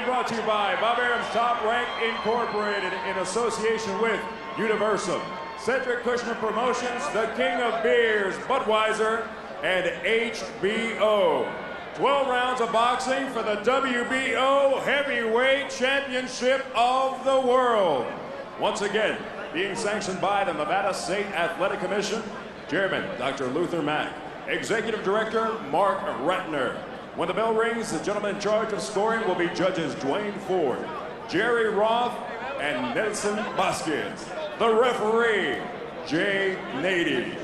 brought to you by Bob Arum's Top Rank Incorporated in association with Universal, Cedric Cushman Promotions, the King of Beers, Budweiser, and HBO. 12 rounds of boxing for the WBO Heavyweight Championship of the World. Once again, being sanctioned by the Nevada State Athletic Commission, Chairman Dr. Luther Mack, Executive Director Mark Ratner. When the bell rings, the gentleman in charge of scoring will be judges Dwayne Ford, Jerry Roth, and Nelson Vasquez. The referee, Jay Nady.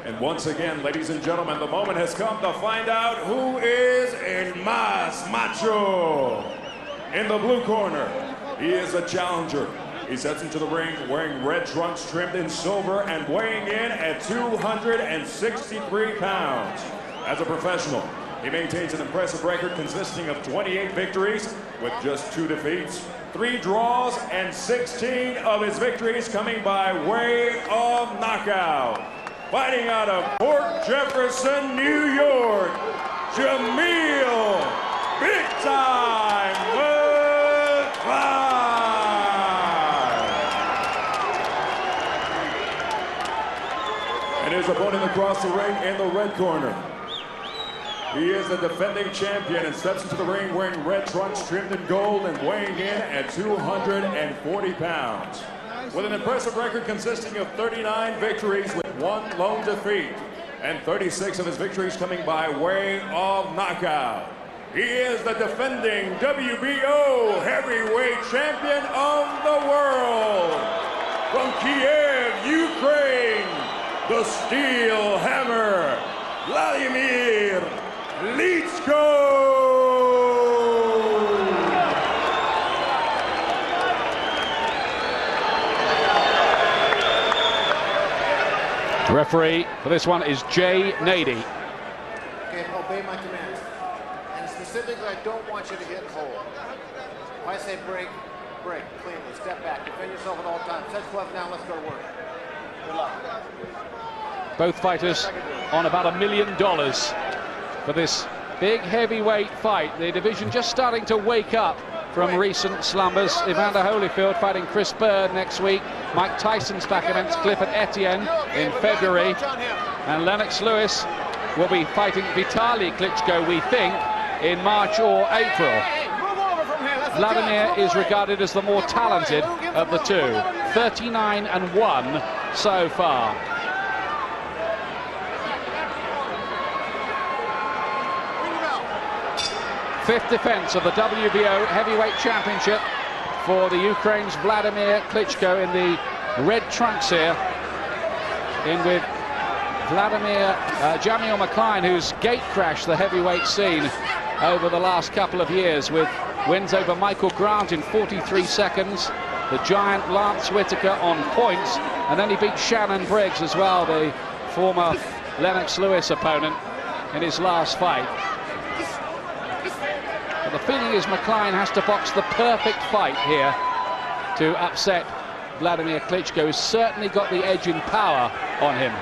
And once again, ladies and gentlemen, the moment has come to find out who is El Más Macho. In the blue corner, he is a challenger. He steps into the ring wearing red trunks trimmed in silver and weighing in at 263 pounds. As a professional, he maintains an impressive record consisting of 28 victories with just 2 defeats, 3 draws, and 16 of his victories coming by way of knockout. Fighting out of Port Jefferson, New York, Jamil Big Time McCLINE. And his opponent across the ring in the red corner. He is the defending champion and steps into the ring wearing red trunks trimmed in gold and weighing in at 240 pounds. With an impressive record consisting of 39 victories with 1 lone defeat and 36 of his victories coming by way of knockout. He is the defending WBO Heavyweight Champion of the world. From Kiev, Ukraine, the Steel Hammer, Vladimir KLITSCHKO. The referee for this one is Jay Nady. Okay, obey my commands. And specifically, I don't want you to hit hold. If I say break, break, cleanly, step back, defend yourself at all times. Set gloves down, let's go to work. Good luck. Both fighters on about $1 million for this big heavyweight fight. The division just starting to wake up from recent slumbers. Evander Holyfield fighting Chris Bird next week. Mike Tyson's back against Clifford Etienne in February. And Lennox Lewis will be fighting Vitaly Klitschko, we think, in March or April. Vladimir is regarded as the more talented of the two. 39-1 so far. Fifth defense of the WBO Heavyweight Championship for the Ukraine's Vladimir Klitschko in the red trunks here. In with Jamil McCLINE, who's gate crashed the heavyweight scene over the last couple of years with wins over Michael Grant in 43 seconds, the giant Lance Whitaker on points, and then he beat Shannon Briggs as well, the former Lennox Lewis opponent, in his last fight. But the feeling is McCLINE has to box the perfect fight here to upset Vladimir Klitschko, who's certainly got the edge in power on him.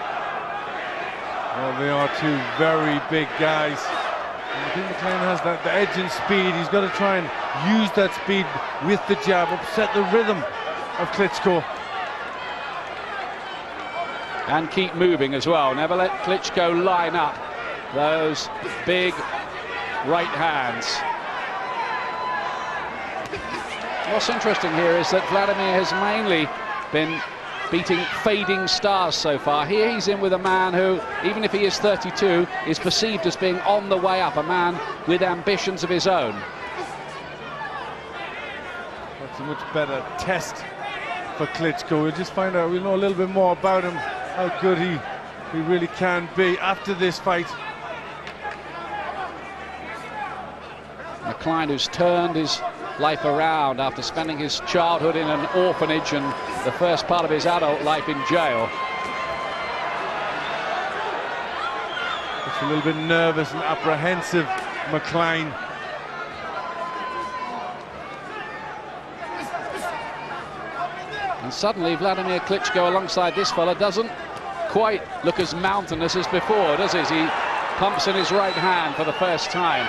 Well, they are 2 very big guys. And I think McCLINE has the edge in speed. He's got to try and use that speed with the jab, upset the rhythm of Klitschko. And keep moving as well. Never let Klitschko line up those big right hands. What's interesting here is that Vladimir has mainly been beating fading stars so far. Here he's in with a man who, even if he is 32, is perceived as being on the way up, a man with ambitions of his own. That's a much better test for Klitschko. We'll just find out, we'll know a little bit more about him, how good he really can be after this fight. McCLINE, who's turned his life around after spending his childhood in an orphanage and the first part of his adult life in jail. Just a little bit nervous and apprehensive, McCLINE. And suddenly Vladimir Klitschko alongside this fella doesn't quite look as mountainous as before, does he? As he pumps in his right hand for the first time.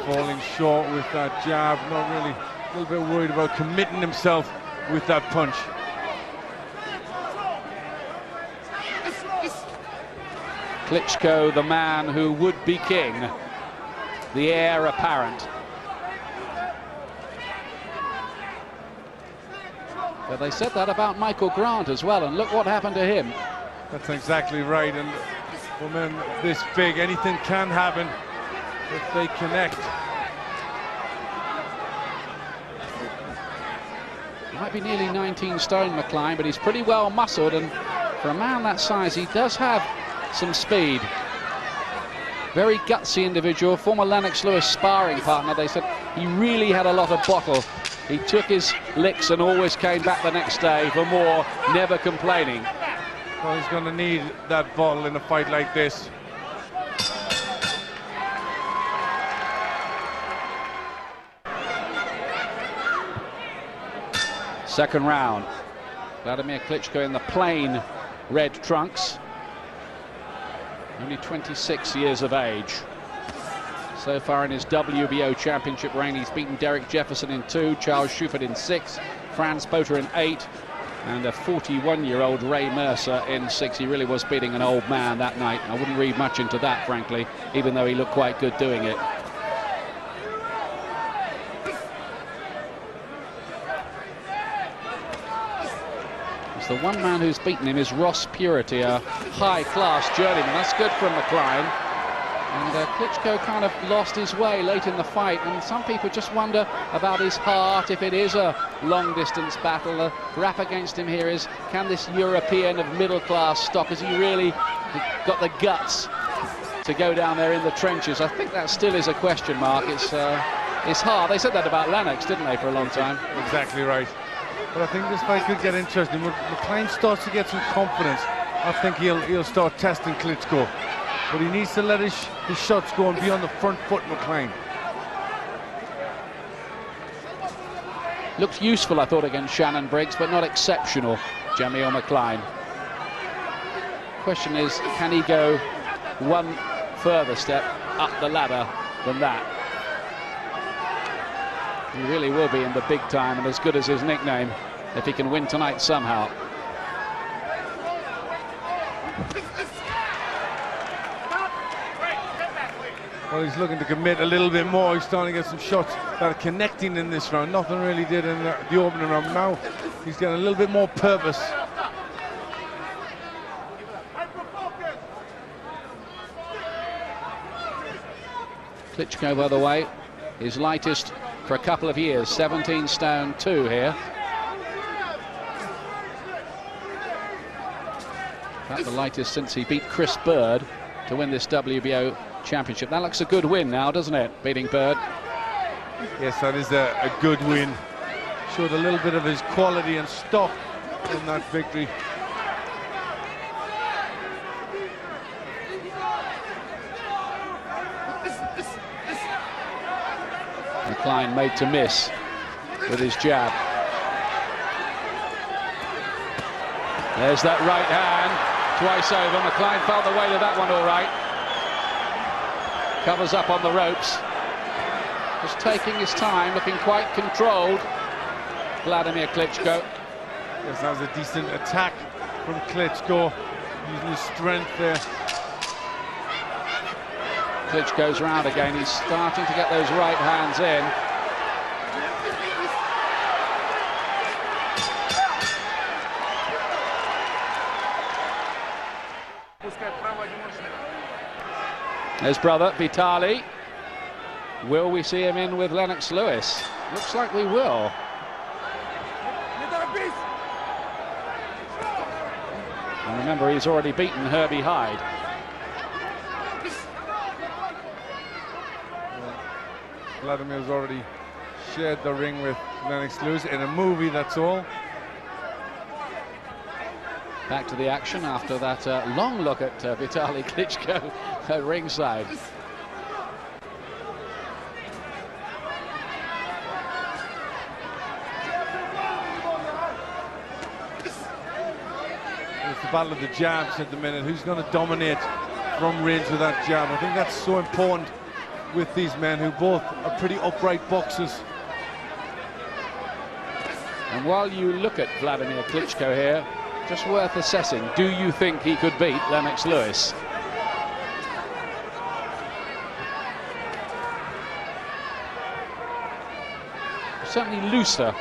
Falling short with that jab, not really, a little bit worried about committing himself with that punch. Klitschko, the man who would be king, the heir apparent. But they said that about Michael Grant as well, and look what happened to him. That's exactly right, and for men this big, anything can happen if they connect. Might be nearly 19 stone, McCLINE, but he's pretty well muscled, and for a man that size, he does have some speed. Very gutsy individual, former Lennox Lewis sparring partner. They said he really had a lot of bottle. He took his licks and always came back the next day for more, never complaining. Well, he's going to need that bottle in a fight like this. Second round. Vladimir Klitschko in the plain red trunks. Only 26 years of age. So far in his WBO championship reign, he's beaten Derek Jefferson in 2, Charles Schufert in 6, Franz Poter in 8, and a 41-year-old Ray Mercer in 6. He really was beating an old man that night. I wouldn't read much into that, frankly, even though he looked quite good doing it. The one man who's beaten him is Ross Purity, a high-class journeyman. That's good from McCLINE. And Klitschko kind of lost his way late in the fight, and some people just wonder about his heart, if it is a long-distance battle. The rap against him here is, can this European of middle-class stock, has he really got the guts to go down there in the trenches? I think that still is a question mark. It's hard. They said that about Lennox, didn't they, for a long time? Exactly right. But I think this fight could get interesting. When McCLINE starts to get some confidence, I think he'll start testing Klitschko. But he needs to let his shots go and be on the front foot, McCLINE. Looked useful, I thought, against Shannon Briggs, but not exceptional, Jamil McCLINE. Question is, can he go one further step up the ladder than that? He really will be in the big time, and as good as his nickname, if he can win tonight somehow. Well, he's looking to commit a little bit more. He's starting to get some shots that are connecting in this round. Nothing really did in the opening round. Now he's getting a little bit more purpose. Klitschko, by the way, his lightest for a couple of years, 17 stone 2 here. That's the lightest since he beat Chris Bird to win this WBO championship. That looks a good win now, doesn't it, beating Bird? Yes, that is a good win. Showed a little bit of his quality and stock in that victory. McCLINE made to miss with his jab. There's that right hand, twice over. McCLINE felt the weight of that one all right. Covers up on the ropes. Just taking his time, looking quite controlled. Vladimir Klitschko. Yes, that was a decent attack from Klitschko, using his strength there. Klitschko's round again. He's starting to get those right hands in. His brother, Vitali. Will we see him in with Lennox Lewis? Looks like we will. And remember, he's already beaten Herbie Hyde. Vladimir's already shared the ring with Lennox Lewis in a movie, that's all. Back to the action after that long look at Vitali Klitschko at ringside. It's the battle of the jabs at the minute. Who's going to dominate from range with that jab? I think that's so important with these men who both are pretty upright boxers. And while you look at Vladimir Klitschko here, just worth assessing, do you think he could beat Lennox Lewis? Certainly looser,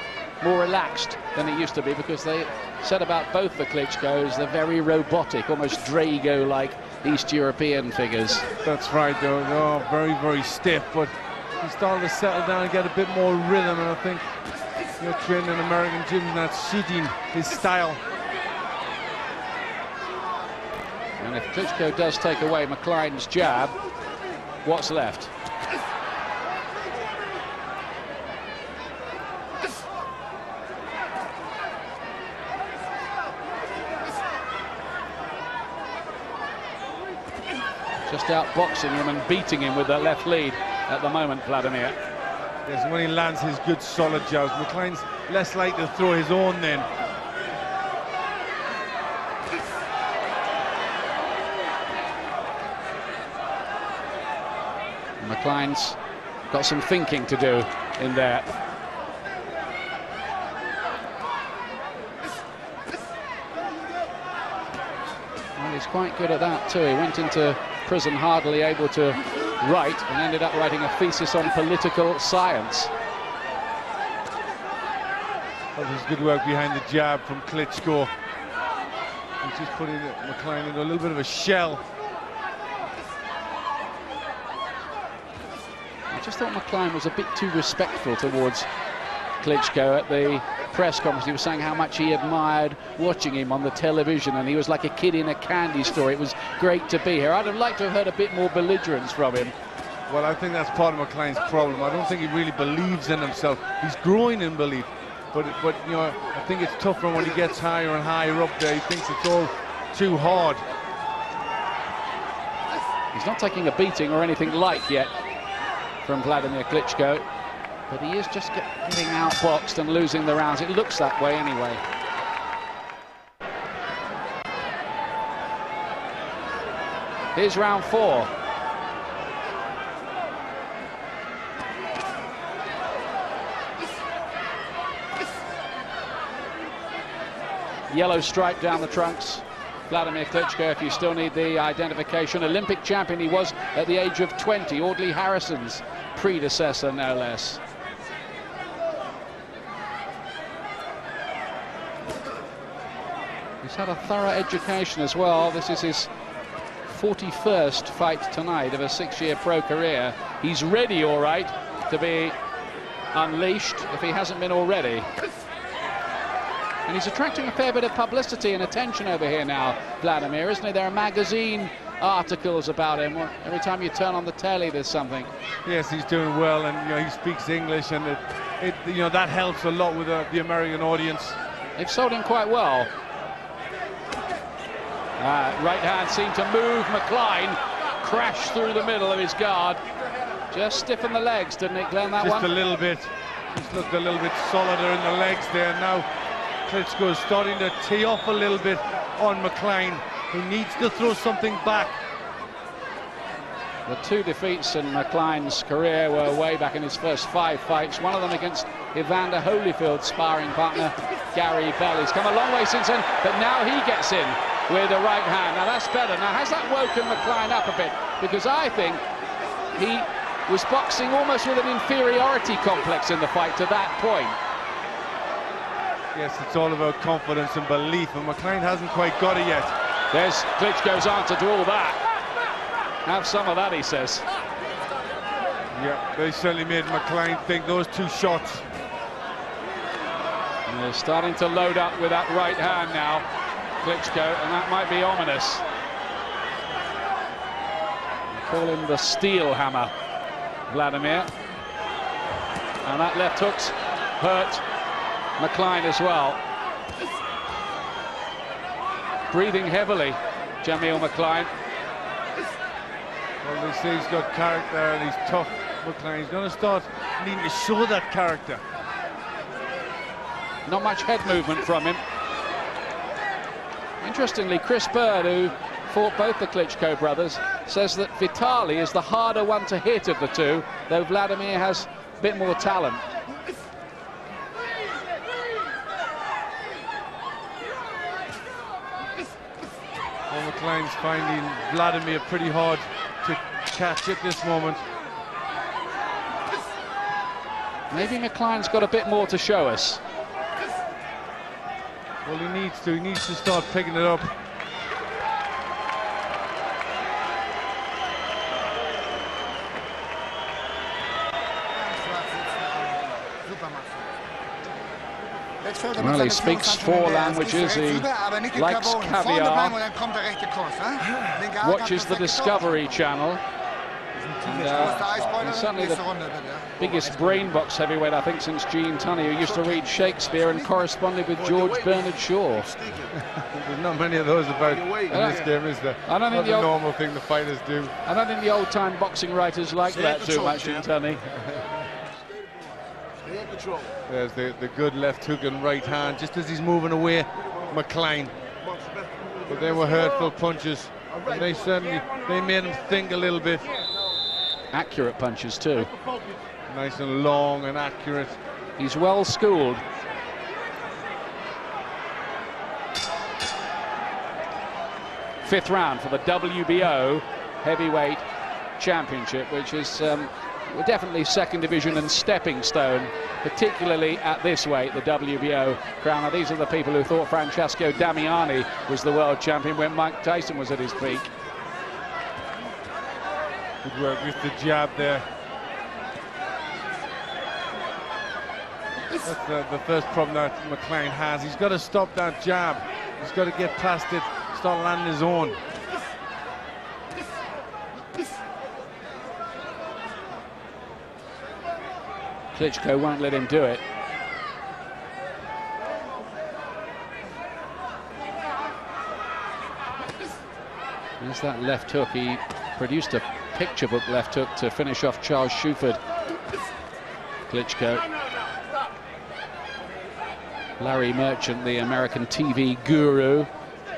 more relaxed than it used to be, because they said about both the Klitschkos, they're very robotic, almost Drago-like East European figures. That's right, they're all very, very stiff, but he's starting to settle down and get a bit more rhythm, and I think training in American gyms and that's suiting his style. And if Klitschko does take away McCLINE's jab, what's left? Just outboxing him and beating him with that left lead at the moment, Vladimir. Yes, when he lands his good solid jabs, McCLINE's less likely to throw his own then. McCLINE's got some thinking to do in there. Well, he's quite good at that too. He went into prison hardly able to write and ended up writing a thesis on political science. That was good work behind the jab from Klitschko. He's just putting McCLINE into a little bit of a shell. I just thought McCLINE was a bit too respectful towards Klitschko at the press conference. He was saying how much he admired watching him on the television, and he was like a kid in a candy store. It was great to be here. I'd have liked to have heard a bit more belligerence from him. Well, I think that's part of McCLINE's problem. I don't think he really believes in himself. He's growing in belief, but I think it's tougher when he gets higher and higher up there. He thinks it's all too hard. He's not taking a beating or anything like yet from Vladimir Klitschko, but he is just getting outboxed and losing the rounds. It looks that way anyway. Here's round 4. Yellow stripe down the trunks. Vladimir Klitschko, if you still need the identification. Olympic champion he was at the age of 20, Audley Harrison's predecessor, no less. He's had a thorough education as well. This is his 41st fight tonight of a 6-year pro career. He's ready, all right, to be unleashed if he hasn't been already. And he's attracting a fair bit of publicity and attention over here now, Vladimir, isn't he? There are magazine articles about him. Every time you turn on the telly, there's something. Yes, he's doing well, and he speaks English, and that helps a lot with the American audience. They've sold him quite well. Right hand seemed to move. McCLINE crashed through the middle of his guard. Just stiffened the legs, didn't it, Glenn, that one? Just a little bit. Just looked a little bit solider in the legs there. Now Klitschko is starting to tee off a little bit on McCLINE, who needs to throw something back. The 2 defeats in McCLINE's career were way back in his first 5 fights. One of them against Evander Holyfield's sparring partner, Gary Bell. He's come a long way since then, but now he gets in with the right hand. Now that's better. Now has that woken McCLINE up a bit? Because I think he was boxing almost with an inferiority complex in the fight to that point. Yes, it's all about confidence and belief, and McCLINE hasn't quite got it yet. There's Klitschko's answer to all that. Have some of that, he says. Yeah, they certainly made McCLINE think those 2 shots. And they're starting to load up with that right hand now, Klitschko, and that might be ominous. They call him the steel hammer, Vladimir. And that left hook's hurt McCLINE as well. Breathing heavily, Jamil McCLINE. Well, they say he's got character and he's tough, McCLINE. He's going to start needing to show that character. Not much head movement from him. Interestingly, Chris Bird, who fought both the Klitschko brothers, says that Vitali is the harder one to hit of the two, though Vladimir has a bit more talent. Well, McCLINE's finding Vladimir pretty hard to catch at this moment. Maybe McCLINE's got a bit more to show us. Well, he needs to start picking it up. Well, he speaks 4 languages, he likes caviar, watches the Discovery Channel, and he's certainly the biggest brain box heavyweight, I think, since Gene Tunney, who used to read Shakespeare and corresponded with George Bernard Shaw. There's not many of those about in this game, is there? I don't think the normal thing the fighters do. I don't think the old-time boxing writers like that too much in Tunney. There's the good left hook and right hand, just as he's moving away, McCLINE. But they were hurtful punches, and they made him think a little bit. Accurate punches too. Nice and long and accurate. He's well schooled. Fifth round for the WBO Heavyweight Championship, which is definitely second division and stepping stone, particularly at this weight, the WBO crown. Now, these are the people who thought Francesco Damiani was the world champion when Mike Tyson was at his peak. Good work with the jab there. That's the first problem that McCLINE has. He's got to stop that jab. He's got to get past it, start landing his own. Klitschko won't let him do it. There's that left hook. He produced a picture book left hook to finish off Charles Shuford. Klitschko. Larry Merchant, the American TV guru,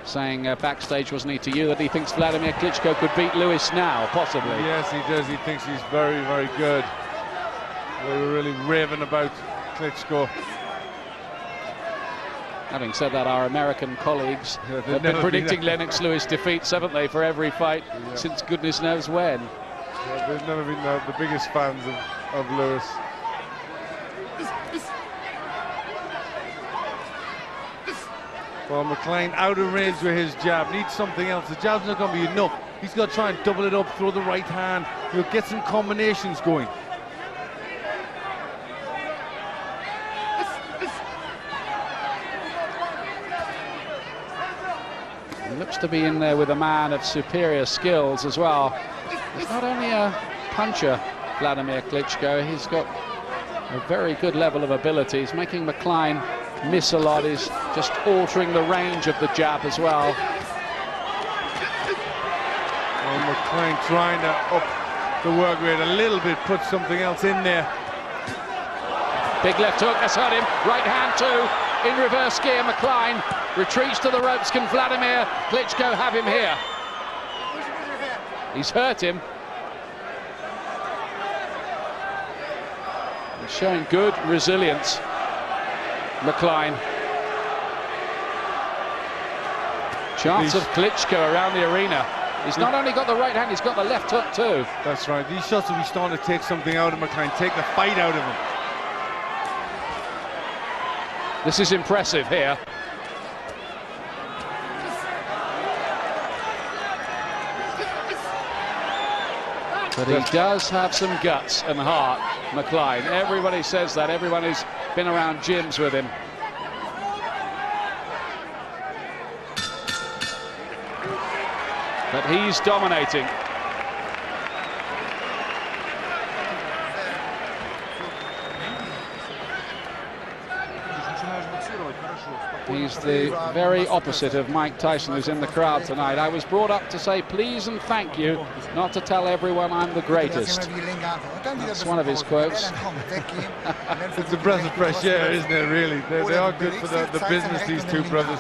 saying backstage, wasn't he, to you, that he thinks Vladimir Klitschko could beat Lewis now, possibly. Yes, he does. He thinks he's very, very good. They were really raving about Klitschko. Having said that, our American colleagues have been predicting Lennox Lewis defeats, haven't they, for every fight since goodness knows when. Yeah, they've never been the biggest fans of Lewis. Well, McCLINE out of range with his jab, needs something else. The jab's not going to be enough. He's got to try and double it up, throw the right hand. He'll get some combinations going. He looks to be in there with a man of superior skills as well. He's not only a puncher, Vladimir Klitschko, he's got a very good level of ability. He's making McCLINE miss a lot. He's just altering the range of the jab as well. Well, McCLINE trying to up the work rate a little bit, put something else in there. Big left hook, that's hurt him. Right hand too. In reverse gear, McCLINE retreats to the ropes. Can Vladimir Klitschko have him here? He's hurt him. He's showing good resilience, McCLINE. Chance of Klitschko around the arena. He's not only got the right hand, he's got the left hook too. That's right. These shots will be starting to take something out of McCLINE, take the fight out of him. This is impressive here. But he does have some guts and heart, McCLINE. Everybody says that, everyone who's been around gyms with him. But he's dominating. He's the very opposite of Mike Tyson, who's in the crowd tonight. I was brought up to say please and thank you, not to tell everyone I'm the greatest. That's one of his quotes. It's a breath of fresh air, isn't it, really? They are good for the business, these two brothers.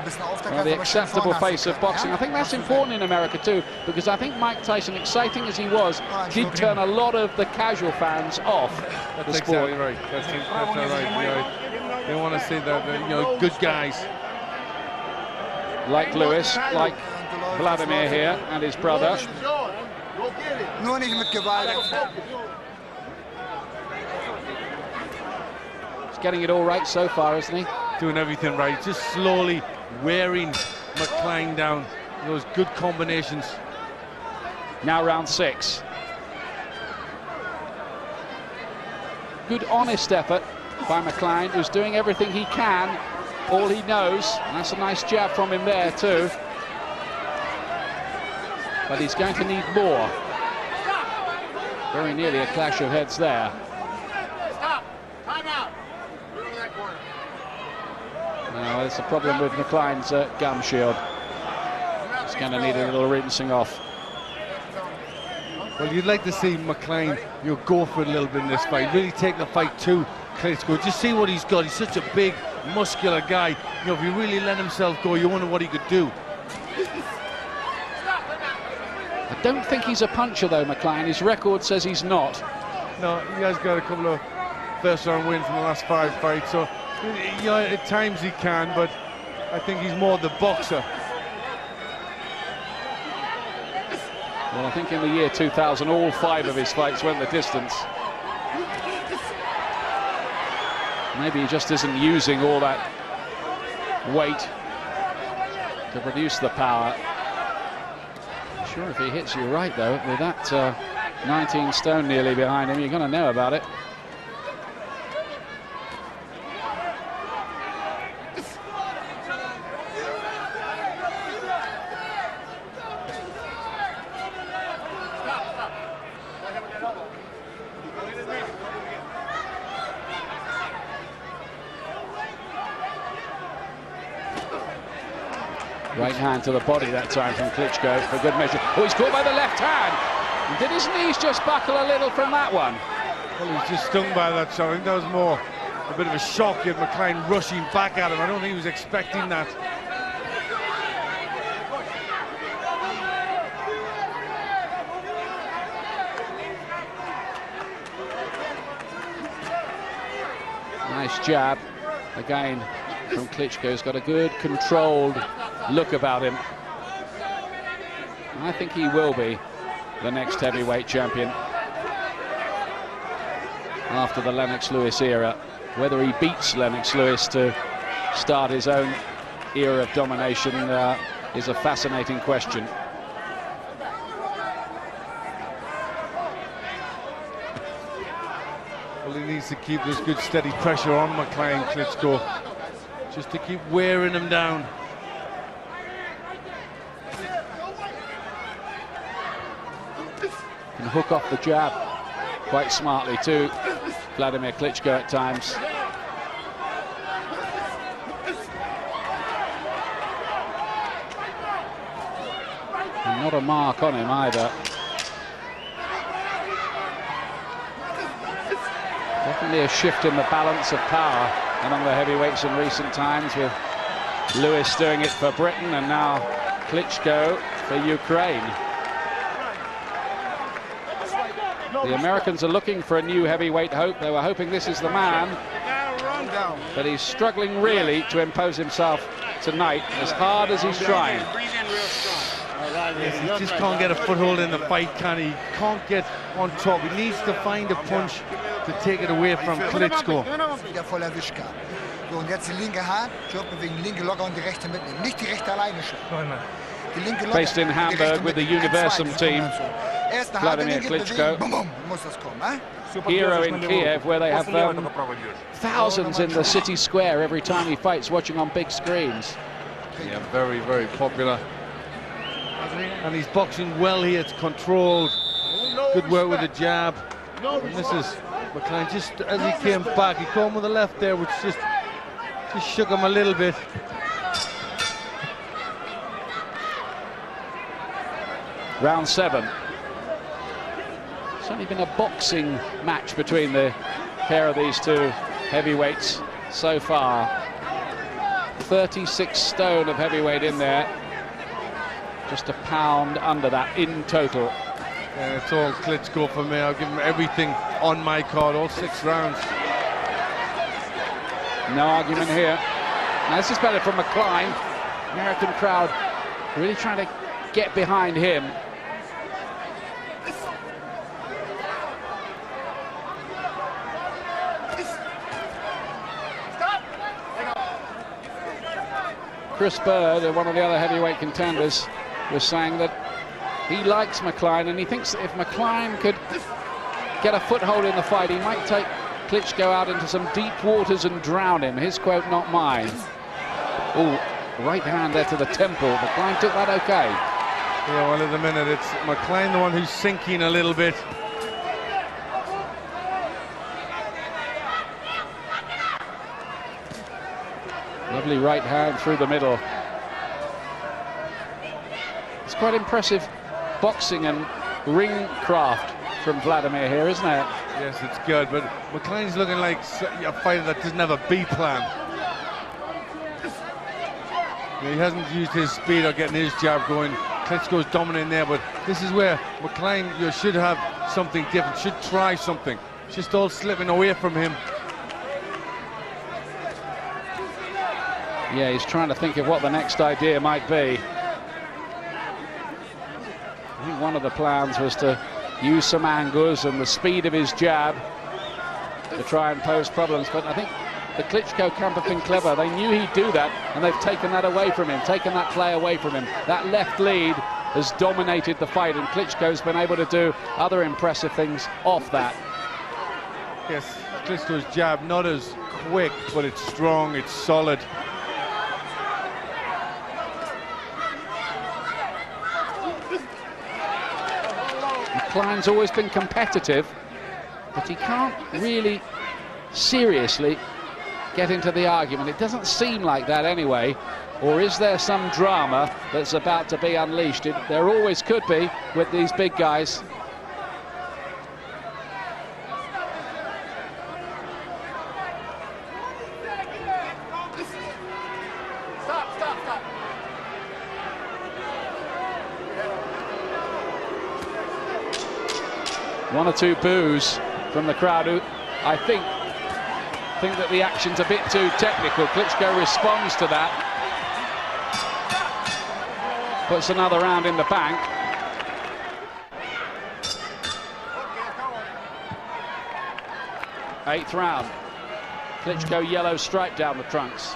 Well, the acceptable face of boxing. I think that's important in America too, because I think Mike Tyson, exciting as he was, did turn a lot of the casual fans off the sport. Exactly right. That's right. You know, they want to see that, you know, good guys. Like Lewis, like Vladimir here and his brother. Nur nicht mit Gewalt. He's getting it all right so far, isn't he? Doing everything right, just slowly wearing McCLINE down. Those good combinations. Now round 6. Good honest effort by McCLINE, who's doing everything he can, all he knows. And that's a nice jab from him there too. But he's going to need more. Very nearly a clash of heads there. Stop. Time out. Move in that corner. Now, there's a problem with McCLINE's gum shield. He's going to need a little rinsing off. Well, you'd like to see McCLINE, you know, go for it a little bit in this fight. Really take the fight to KLITSCHKO. Just see what he's got. He's such a big, muscular guy. You know, if he really let himself go, you wonder what he could do. I don't think he's a puncher, though, McCLINE. His record says he's not. No, he has got a couple of first-round wins in the last 5 fights, so you know, at times he can, but I think he's more the boxer. Well, I think in the year 2000, all 5 of his fights went the distance. Maybe he just isn't using all that weight to produce the power. Sure, if he hits you right, though, with that 19 stone nearly behind him, you're going to know about it. Right hand to the body that time from Klitschko for good measure. Oh, he's caught by the left hand. Did his knees just buckle a little from that one? Well, he was just stung by that shot. I think that was more a bit of a shock at McCLINE rushing back at him. I don't think he was expecting that. Nice jab. Again, from Klitschko. He's got a good, controlled look about him. I think he will be the next heavyweight champion after the Lennox Lewis era. Whether he beats Lennox Lewis to start his own era of domination is a fascinating question. Well, he needs to keep this good steady pressure on McCLINE, Klitschko, just to keep wearing him down. Can hook off the jab quite smartly too, Vladimir Klitschko at times. And not a mark on him either. Definitely a shift in the balance of power among the heavyweights in recent times, with Lewis doing it for Britain and now Klitschko for Ukraine. The Americans are looking for a new heavyweight hope. They were hoping this is the man, but he's struggling really to impose himself tonight, as hard as he's trying. Yes, he just can't get a foothold in the fight, can he? Can't get on top. He needs to find a punch to take it away from Klitschko. Wieder voll erwischt gehabt. So, und jetzt die linke Hand, Job bewegen, linke locker und die rechte mitnehmen. Nicht die rechte alleine schon. Die linke locker, Based in Hamburg with the Universum team, Vladimir Klitschko. Muss das kommen, Hero in Kiev, where they have thousands in the city square every time he fights, watching on big screens. Yeah, very, very popular. And he's boxing well here. It's controlled. Good work with the jab. And this is McCLINE just as he came back. He caught him with the left there, which just shook him a little bit. Round 7. It's only been a boxing match between the pair of these two heavyweights so far. 36 stone of heavyweight in there. Just a pound under that in total. Yeah, it's all Klitschko for me. I'll give him everything on my card, all 6 rounds. No argument here. Now this is better from McCLINE. American crowd really trying to get behind him. Chris Bird, one of the other heavyweight contenders, was saying that he likes McCLINE and he thinks that if McCLINE could get a foothold in the fight, he might take Klitschko out into some deep waters and drown him. His quote, not mine. Oh, right hand there to the temple. McCLINE took that okay. Yeah, well, at the minute, it's McCLINE the one who's sinking a little bit. Lovely right hand through the middle. It's quite impressive boxing and ring craft from Vladimir here, isn't it? Yes, it's good, but McCLINE's looking like a fighter that doesn't have a B plan. Yeah, he hasn't used his speed or getting his jab going. Klitschko's dominating there, but this is where McCLINE, you should have something different, should try something. It's just all slipping away from him. Yeah, he's trying to think of what the next idea might be. I think one of the plans was to use some angles and the speed of his jab to try and pose problems, but I think the Klitschko camp have been clever. They knew he'd do that, and they've taken that away from him, taken that play away from him. That left lead has dominated the fight, and Klitschko's been able to do other impressive things off that. Yes, Klitschko's jab, not as quick, but it's strong, it's solid. McCLINE's always been competitive, but he can't really seriously get into the argument. It doesn't seem like that anyway. Or is there some drama that's about to be unleashed? There always could be with these big guys. Stop. One or two boos from the crowd who I think that the action's a bit too technical. Klitschko responds to that. Puts another round in the bank. Eighth round. Klitschko yellow stripe down the trunks.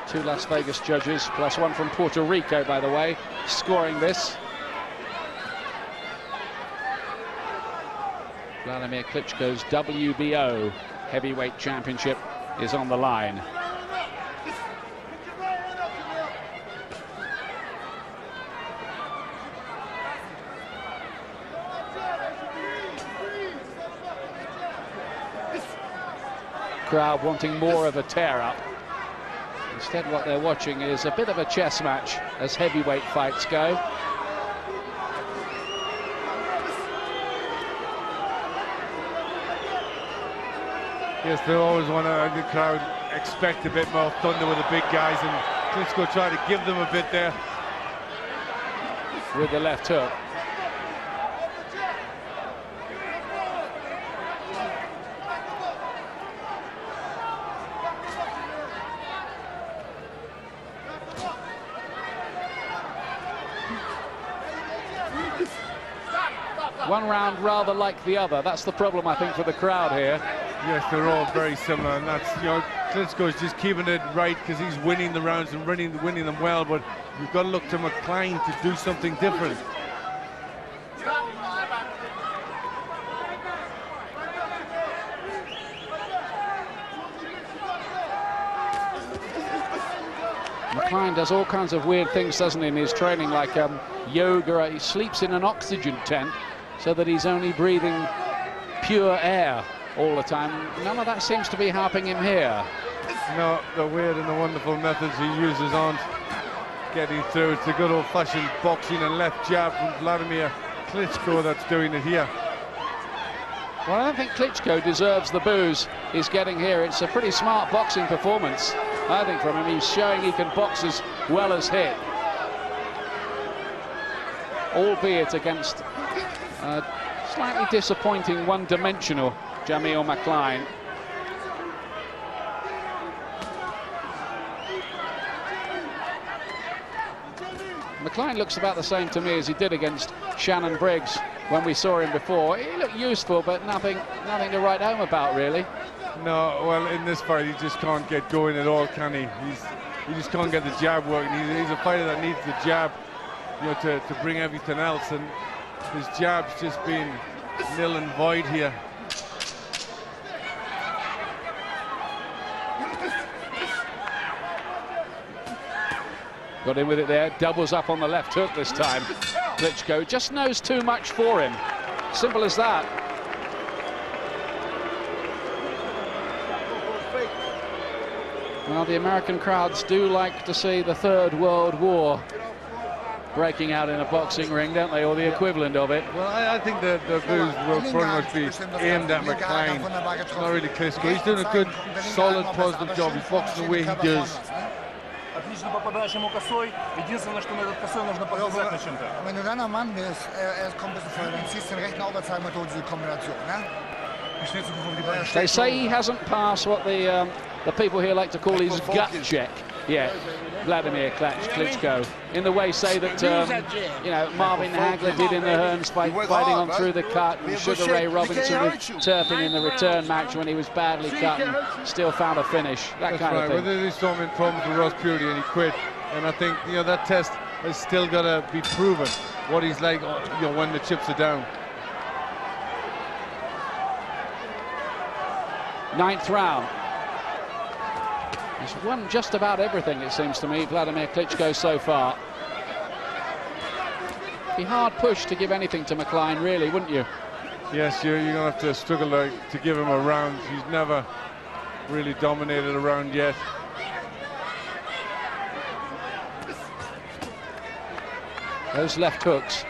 Two Las Vegas judges, plus one from Puerto Rico, by the way, scoring this. Vladimir Klitschko's WBO heavyweight championship is on the line. Crowd wanting more of a tear-up. Instead, what they're watching is a bit of a chess match as heavyweight fights go. Yes, they always want to, the crowd expect a bit more thunder with the big guys, and Klitschko tried to give them a bit there. With the left hook. One round rather like the other. That's the problem, I think, for the crowd here. Yes, they're all very similar, and that's, you know, Klitschko's just keeping it right because he's winning the rounds and winning them well, but you've got to look to McCLINE to do something different. McCLINE does all kinds of weird things, doesn't he, in his training, like yoga. He sleeps in an oxygen tent so that he's only breathing pure air all the time. None of that seems to be helping him here. No, the weird and the wonderful methods he uses aren't getting through. It's the good old-fashioned boxing and left jab from Vladimir Klitschko that's doing it here. Well, I don't think Klitschko deserves the boos he's getting here. It's a pretty smart boxing performance, I think, from him. He's showing he can box as well as hit, albeit against a slightly disappointing, one-dimensional Jamil McCLINE. McCLINE looks about the same to me as he did against Shannon Briggs when we saw him before. He looked useful, but nothing to write home about, really. No, well, in this fight, he just can't get going at all, can he? He just can't get the jab working. He's a fighter that needs the jab, you know, to bring everything else, and his jab's just been nil and void here. Got in with it there, doubles up on the left hook this time. Klitschko just knows too much for him. Simple as that. Well, the American crowds do like to see the Third World War breaking out in a boxing ring, don't they, or the equivalent of it? Well, I think the boos will pretty much be aimed at McCLINE, not really Klitschko. He's doing a good, solid, positive job. He's boxing the way he does. Отлично попадаешь ему косой. Единственное, что на этот косой нужно показать на чем-то. Wenn du dann am Mann bist, kommt ein bisschen vorher, dann ziehst du den rechten Oberzeiger mit diese Kombination, ne? They say he hasn't passed what the people here like to call his gut check yet, Vladimir Klitschko, in the way, say, that you know, Marvin Hagler did in the Hearns by fighting on through the cut, and Sugar Ray Robinson with Turpin in the return match when he was badly cut and still found a finish, that kind of thing. Well, they saw him in problems with Ross Purity and he quit, and I think, you know, that test has still got to be proven, what he's like, you know, when the chips are down. Ninth round. He's won just about everything, it seems to me, Vladimir Klitschko, so far. Be hard pushed to give anything to McCLINE, really, wouldn't you? Yes, you're going to have to struggle to give him a round. He's never really dominated a round yet. Those left hooks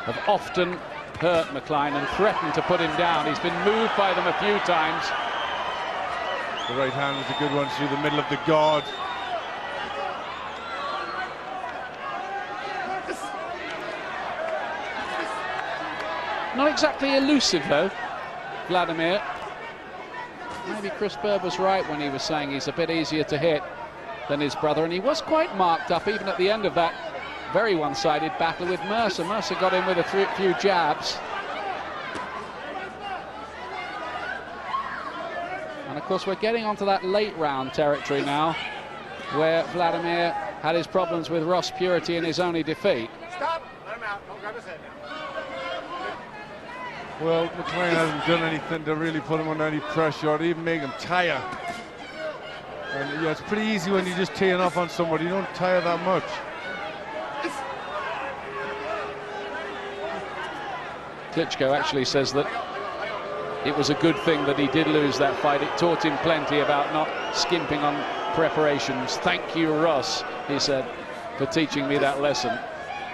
have often hurt McCLINE and threatened to put him down. He's been moved by them a few times. The right hand was a good one through the middle of the guard. Not exactly elusive, though, Vladimir. Maybe Chris Bird was right when he was saying he's a bit easier to hit than his brother, and he was quite marked up even at the end of that very one-sided battle with Mercer. Mercer got in with a few jabs. And of course, we're getting onto that late round territory now, where Vladimir had his problems with Ross Purity in his only defeat. Stop! Let him out. Don't grab his head now. Well, McCLINE hasn't done anything to really put him under any pressure or even make him tire. And yeah, it's pretty easy when you're just teeing off on somebody. You don't tire that much. Klitschko actually says that it was a good thing that he did lose that fight. It taught him plenty about not skimping on preparations. Thank you, Ross, he said, for teaching me that lesson.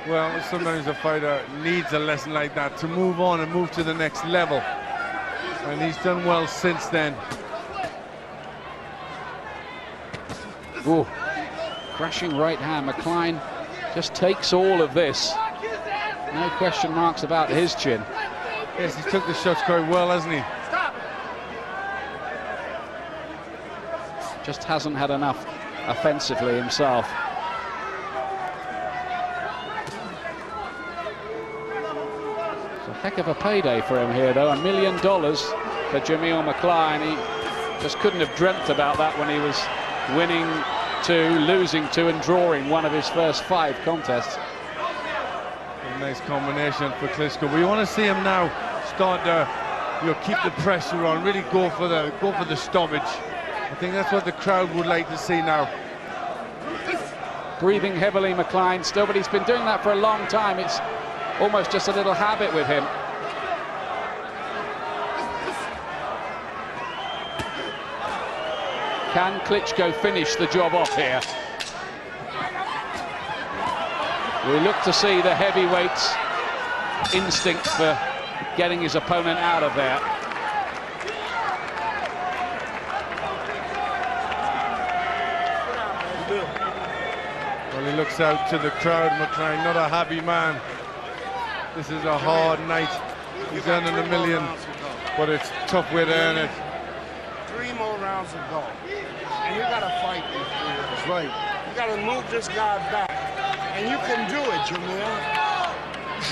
Well, sometimes a fighter needs a lesson like that to move on and move to the next level. And he's done well since then. Ooh, crashing right hand. McCLINE just takes all of this. No question marks about his chin. Yes, he took the shots quite well, hasn't he? Just hasn't had enough offensively himself. It's a heck of a payday for him here, though. $1 million for Jamil McCLINE. He just couldn't have dreamt about that when he was winning 2, losing 2, and drawing one of his first 5 contests. A nice combination for Klitschko. We want to see him now start to, you know, keep the pressure on, really go for the stoppage. I think that's what the crowd would like to see now. Breathing heavily, McCLINE still, but he's been doing that for a long time. It's almost just a little habit with him. Can Klitschko finish the job off here? We look to see the heavyweight's instinct for getting his opponent out of there. he looks out to the crowd, McCLINE, not a happy man. This is a hard night. He's earning $1 million, but it's a tough way to earn it. 3 more rounds to go. And you gotta fight these three. That's right. You gotta move this guy back. And you can do it, Jamil.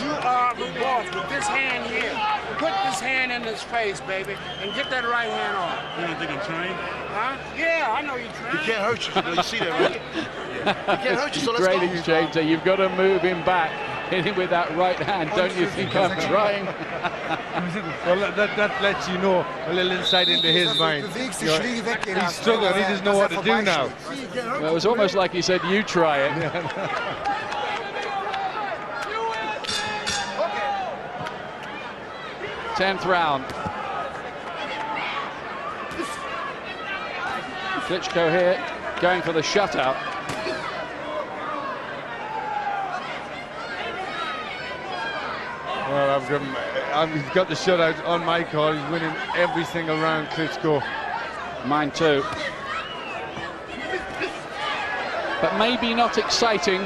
You are the boss with this hand here. Put this hand in his face, baby, and get that right hand on. You don't think I'm trying? Huh? Yeah, I know you're trying. He can't hurt you. You see that, right? He can't hurt you, so let's Great go. exchange there. You've got to move him back. Hit him with that right hand. Don't you think I'm trying? Well, that lets you know a little insight into his mind. He's struggling. He doesn't know what to do now. Well, it was almost like he said, "You try it." 10th round. Klitschko here, going for the shutout. Well, he's got the shutout on my call. He's winning every single round, Klitschko. Mine too. But maybe not exciting.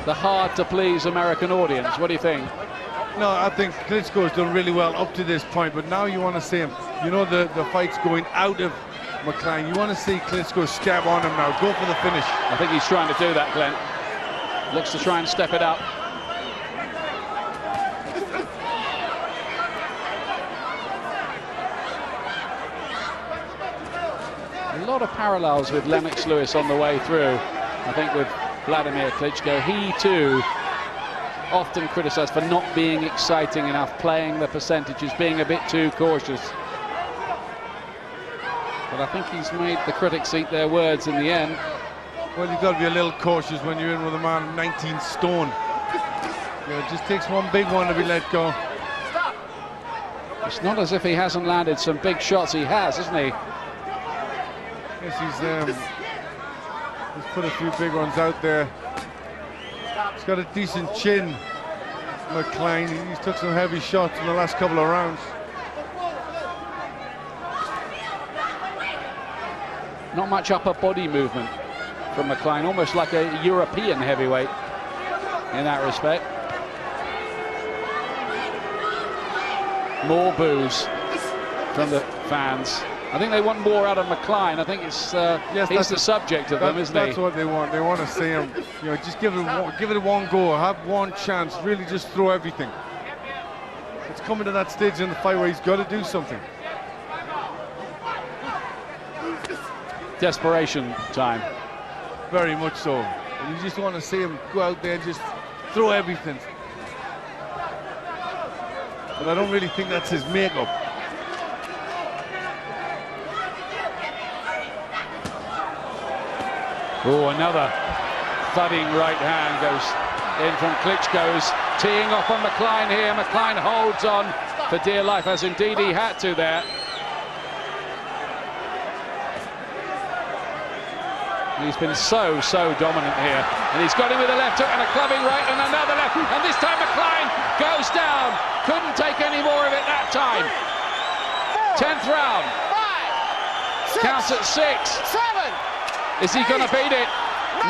The hard-to-please American audience. What do you think? No, I think Klitschko's done really well up to this point, but now you want to see him. You know the fight's going out of McCLINE. You want to see Klitschko stab on him now. Go for the finish. I think he's trying to do that, Glenn. Looks to try and step it up. A lot of parallels with Lennox Lewis on the way through. I think with Vladimir Klitschko, he too often criticised for not being exciting enough, playing the percentages, being a bit too cautious. But I think he's made the critics eat their words in the end. Well, you've got to be a little cautious when you're in with a man 19 stone. Yeah, it just takes one big one to be let go. It's not as if he hasn't landed some big shots. He has, hasn't he? Yes, he's put a few big ones out there. He's got a decent chin, McCLINE. He's took some heavy shots in the last couple of rounds. Not much upper body movement from McCLINE, almost like a European heavyweight in that respect. More boos from the fans. I think they want more out of McCLINE. I think it's he's the subject of them, isn't he? That's what they want. They want to see him, you know, just give it one go, have one chance, really just throw everything. It's coming to that stage in the fight where he's got to do something. Desperation time. Very much so. You just want to see him go out there and just throw everything. But I don't really think that's his makeup. Oh, another thudding right hand goes in from Klitschko's, teeing off on McCLINE here. McCLINE holds on for dear life, as indeed he had to there. He's been so dominant here, and he's got him with a left hook and a clubbing right and another left, and this time McCLINE goes down. Couldn't take any more of it that time. 10th round. 5, 6, Counts at 6. 7. Is he going to beat it?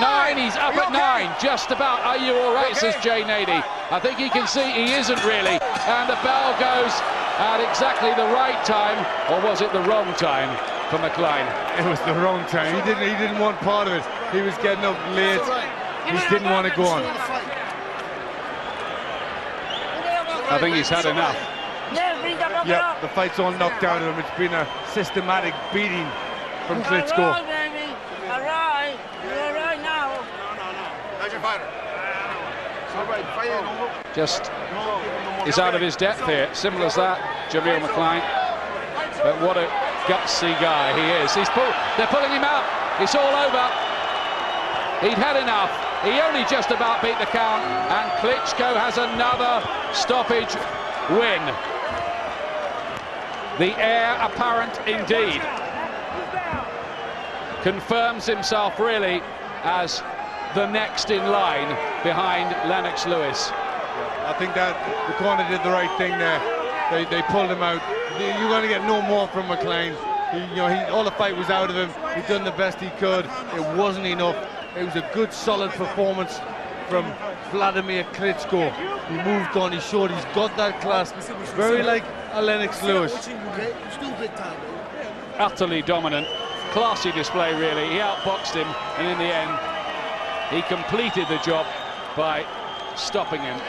9, he's up at 9, just about. Are you all right, says Jay Nady. I think he can see he isn't really, and the bell goes at exactly the right time, or was it the wrong time for McCLINE? It was the wrong time. He didn't want part of it. He was getting up late. He didn't want to go on. I think he's had enough. Yeah, the fight's all knocked out of him. It's been a systematic beating from Klitschko. Just is out of his depth here. Simple as that, Jamil McCLINE. But what a gutsy guy he is. They're pulling him out. It's all over. He'd had enough. He only just about beat the count, and Klitschko has another stoppage win. The heir apparent indeed. Confirms himself really as the next in line behind Lennox Lewis. I think that the corner did the right thing there. They pulled him out. You're going to get no more from McCLINE. All the fight was out of him. He'd done the best he could. It wasn't enough. It was a good, solid performance from Vladimir Klitschko. He moved on, he showed he's got that class. Very like a Lennox Lewis. Utterly dominant, classy display really. He outboxed him, and in the end, he completed the job by stopping him.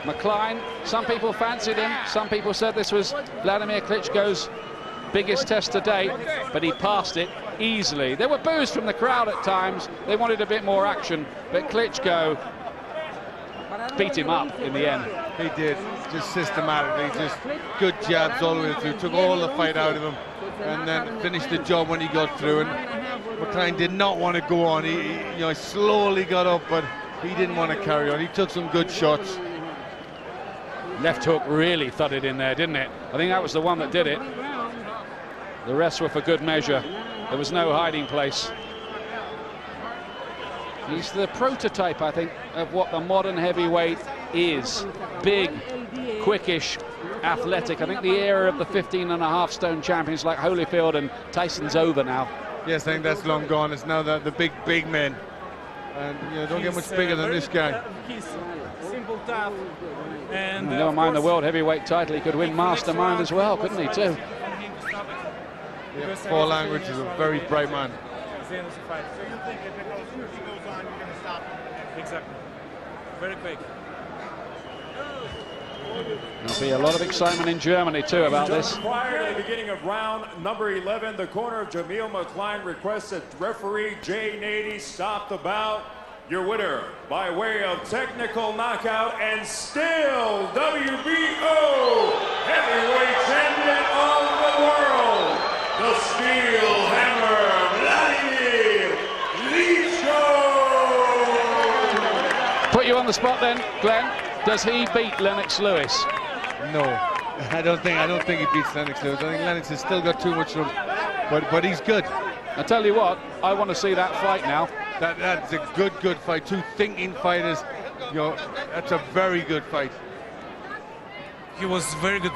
McCLINE, some people fancied him, some people said this was Vladimir Klitschko's biggest test to date, but he passed it easily. There were boos from the crowd at times. They wanted a bit more action, but Klitschko beat him up in the end. He did, just systematically, just good jabs all the way through, took all the fight out of him, and then finished the job when he got through. And McCLINE did not want to go on. He slowly got up, but he didn't want to carry on. He took some good shots. Left hook really thudded in there, didn't it? I think that was the one that did it. The rest were for good measure. There was no hiding place. He's the prototype, I think, of what the modern heavyweight is. Big, quickish, athletic. I think the era of the 15.5 stone champions like Holyfield and Tyson's over now. Yes, I think that's long gone. It's now the big men. And don't get much bigger than this guy. Simple, tough. And never mind the world heavyweight title, he could win mastermind as well, couldn't he, too? Yeah, Paul Langridge is a very bright man. So you think if it goes on, you're going to stop him? Exactly. Very quick. There'll be a lot of excitement in Germany, too, about this. Prior to the beginning of round number 11, the corner of Jamil McCLINE requests that referee Jay Nady stop the bout. Your winner, by way of technical knockout and still WBO heavyweight champion of the world, the Steel Hammer, Vladimir Klitschko. Put you on the spot then, Glenn. Does he beat Lennox Lewis? No, I don't think he beats Lennox Lewis. I think Lennox has still got too much room, but he's good. I tell you what, I want to see that fight now. That's a good fight. Two thinking fighters. That's a very good fight. He was very good.